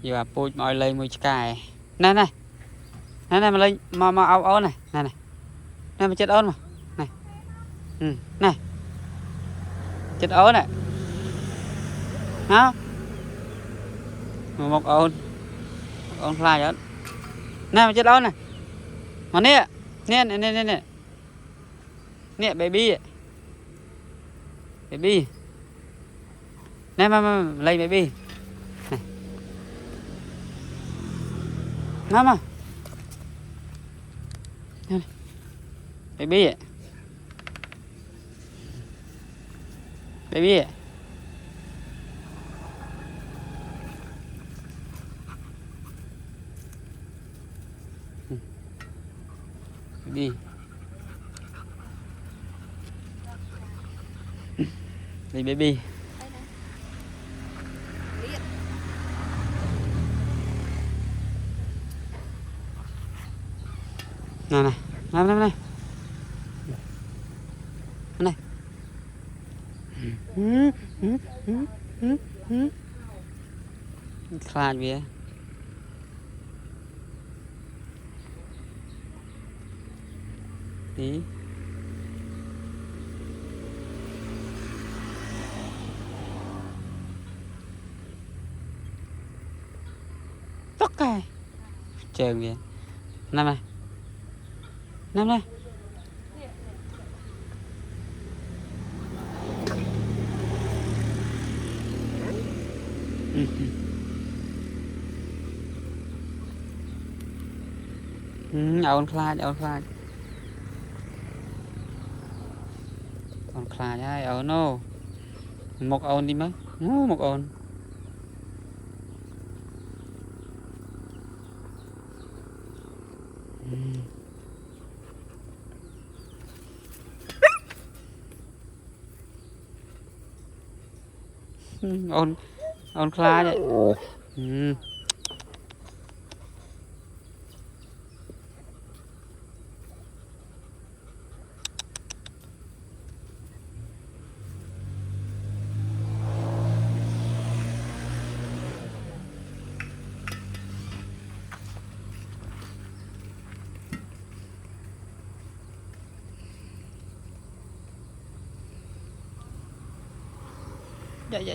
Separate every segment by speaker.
Speaker 1: giờ bụi mọi lên mùi cài này này này này mà lên mà áo áo này này này này mà chết ớn mà này này chết ớn này hả một ôn fly vậy này mà chết ớn này mà nè nè nè nè nè nè baby baby này mà lấy baby này mà baby baby baby đi baby này này này này này này khai vậy tí tất cả chơi vậy năm này năm này ôn khai còn khai ai ở nó một ôn đi mấy một ôn ôn khai vậy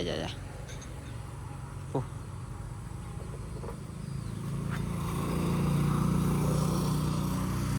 Speaker 1: dạ